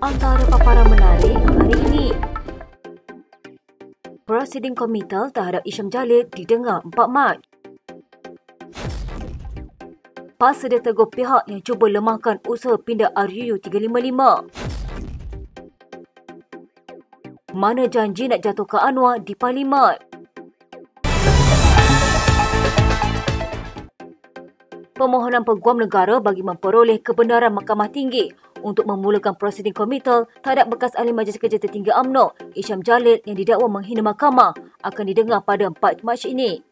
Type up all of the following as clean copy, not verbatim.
Antara paparan menarik hari ini. Prosiding komitel terhadap Isham Jalil didengar 4 Mac. PAS sedia tegur pihak yang cuba lemahkan usaha pindah RUU 355. Mana janji nak jatuhkan Anwar di Parlimen? Permohonan Peguam Negara bagi memperoleh kebenaran Mahkamah Tinggi untuk memulakan prosiding komitel terhadap bekas ahli Majlis Kerja Tertinggi UMNO, Isham Jalil yang didakwa menghina mahkamah akan didengar pada 4 Mac ini.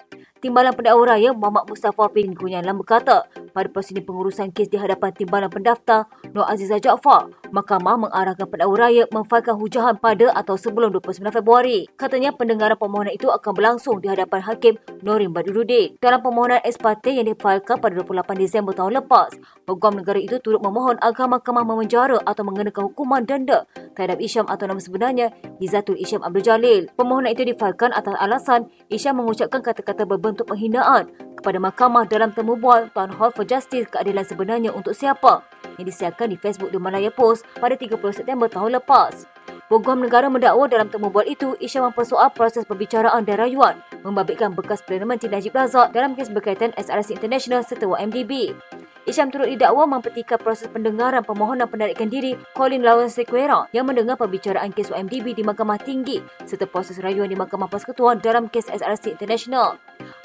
Timbalan Pendakwa Raya Muhammad Mustafa bin Gunyalan berkata, pada prosiding pengurusan kes di hadapan Timbalan Pendaftar Nur Azizah Jaafar, Mahkamah mengarahkan Pendakwa Raya memfailkan hujahan pada atau sebelum 29 Februari. Katanya pendengaran permohonan itu akan berlangsung di hadapan Hakim Norin Badruddin. Dalam permohonan ex parte yang difailkan pada 28 Disember tahun lepas, Peguam Negara itu turut memohon agar Mahkamah memenjara atau mengenakan hukuman denda terhadap Isham atau nama sebenarnya Izzatul Isham Abdul Jalil. Permohonan itu difailkan atas alasan Isham mengucapkan kata-kata berbentuk penghinaan kepada Mahkamah dalam temu bual Town Hall for Justice Keadilan Sebenarnya Untuk Siapa yang disiarkan di Facebook The Malaya Post pada 30 September tahun lepas. Peguam Negara mendakwa dalam temu bual itu Isham mempersoal proses pembicaraan dan rayuan membabitkan bekas Perdana Menteri Najib Razak dalam kes berkaitan SRC International serta YMDB. Isham turut didakwa mempertikaikan proses pendengaran permohonan penarikan diri Colin Lawrence Sequeira yang mendengar pembicaraan kes YMDB di Mahkamah Tinggi serta proses rayuan di Mahkamah Persekutuan dalam kes SRC International.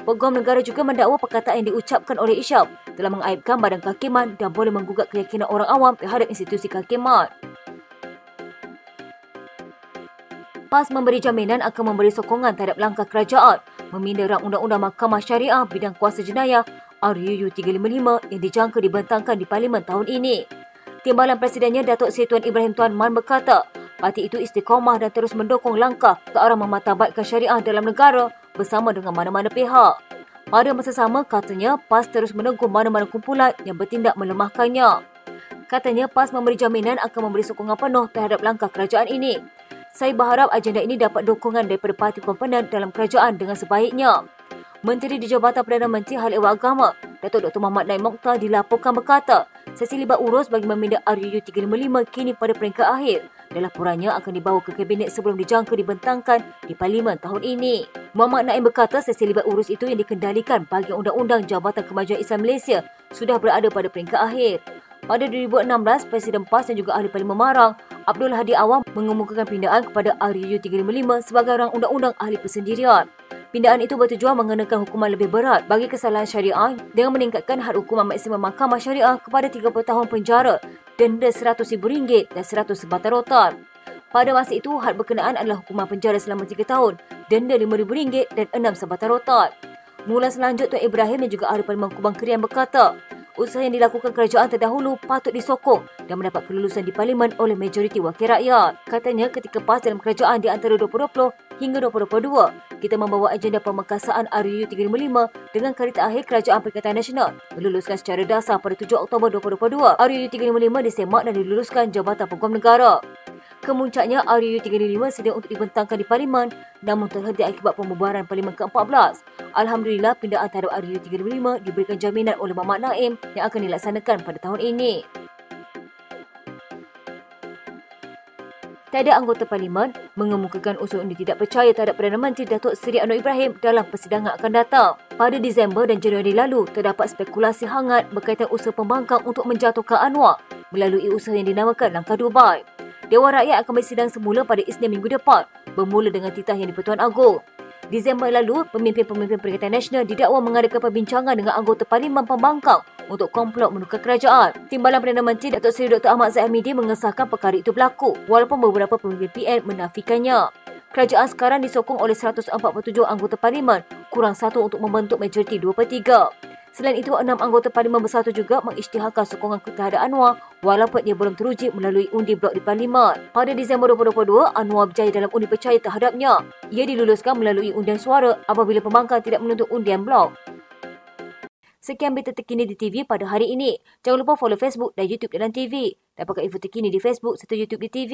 Peguam Negara juga mendakwa perkataan yang diucapkan oleh Isham telah mengaibkan badan kehakiman dan boleh menggugat keyakinan orang awam terhadap institusi kehakiman. PAS memberi jaminan akan memberi sokongan terhadap langkah kerajaan meminda rang Undang-Undang Mahkamah Syariah bidang kuasa jenayah RUU 355 yang dijangka dibentangkan di Parlimen tahun ini. Timbalan Presidennya Datuk Seri Tuan Ibrahim Tuan Man berkata, parti itu istiqamah dan terus mendukung langkah ke arah memartabatkan syariah dalam negara bersama dengan mana-mana pihak. Pada masa sama, katanya PAS terus menegur mana-mana kumpulan yang bertindak melemahkannya. Katanya PAS memberi jaminan akan memberi sokongan penuh terhadap langkah kerajaan ini. Saya berharap agenda ini dapat dukungan daripada parti komponen dalam kerajaan dengan sebaiknya. Menteri di Jabatan Perdana Menteri Hal Ehwal Agama, Datuk Dr. Muhammad Naim Mokhtar dilaporkan berkata, sesi libat urus bagi meminda RUU 355 kini pada peringkat akhir dan laporannya akan dibawa ke Kabinet sebelum dijangka dibentangkan di Parlimen tahun ini. Muhammad Naim berkata sesi libat urus itu yang dikendalikan bahagian Undang-Undang Jabatan Kemajuan Islam Malaysia sudah berada pada peringkat akhir. Pada 2016, Presiden PAS dan juga Ahli Parlimen Marang, Abdul Hadi Awang mengemukakan pindaan kepada RUU 355 sebagai rang undang-undang ahli persendirian. Pindaan itu bertujuan mengenakan hukuman lebih berat bagi kesalahan syariah dengan meningkatkan had hukuman maksimum Mahkamah Syariah kepada 30 tahun penjara, denda RM100,000 dan 100 sebatang rotan. Pada masa itu, had berkenaan adalah hukuman penjara selama 3 tahun, denda RM5,000 dan 6 sebatang rotan. Mula selanjut Tuan Ibrahim dan juga Ahli Parlimen Kubang Krian berkata, usaha yang dilakukan kerajaan terdahulu patut disokong dan mendapat kelulusan di Parlimen oleh majoriti wakil rakyat. Katanya ketika PAS dalam kerajaan di antara 2020 hingga 2022, kita membawa agenda pemekasaan RUU 355 dengan kereta akhir Kerajaan Perikatan Nasional meluluskan secara dasar pada 7 Oktober 2022. RUU 355 disemak dan diluluskan Jabatan Peguam Negara. Kemuncaknya, RUU 355 sedia untuk dibentangkan di Parlimen namun terhenti akibat pembubaran Parlimen ke-14. Alhamdulillah, pindaan terhadap RUU 355 diberikan jaminan oleh Muhammad Naim yang akan dilaksanakan pada tahun ini. Tiada anggota Parlimen mengemukakan usul undi tidak percaya terhadap Perdana Menteri Datuk Seri Anwar Ibrahim dalam persidangan akan datang. Pada Disember dan Januari lalu, terdapat spekulasi hangat berkaitan usaha pembangkang untuk menjatuhkan Anwar melalui usaha yang dinamakan Langkah Dubai. Dewan Rakyat akan bersidang semula pada Isnin minggu depan, bermula dengan titah Yang di-Pertuan Agong. Disember lalu, pemimpin-pemimpin Perikatan Nasional didakwa mengadakan perbincangan dengan anggota Parlimen pembangkang untuk komplot menukar kerajaan. Timbalan Perdana Menteri Datuk Seri Dr. Ahmad Zahid Hamidi mengesahkan perkara itu berlaku, walaupun beberapa pemimpin PN menafikannya. Kerajaan sekarang disokong oleh 147 anggota Parlimen, kurang satu untuk membentuk majoriti 2/3. Selain itu, 6 anggota Parlimen Bersatu juga mengisytiharkan sokongan terhadap Anwar walaupun ia belum teruji melalui undi blok di Parlimen. Pada Disember 2022, Anwar berjaya dalam undi percaya terhadapnya. Ia diluluskan melalui undian suara apabila pembangkang tidak menuntut undian blok. Sekian berita terkini di TV pada hari ini. Jangan lupa follow Facebook dan YouTube Dalam TV. Dapatkan info terkini di Facebook serta YouTube di TV.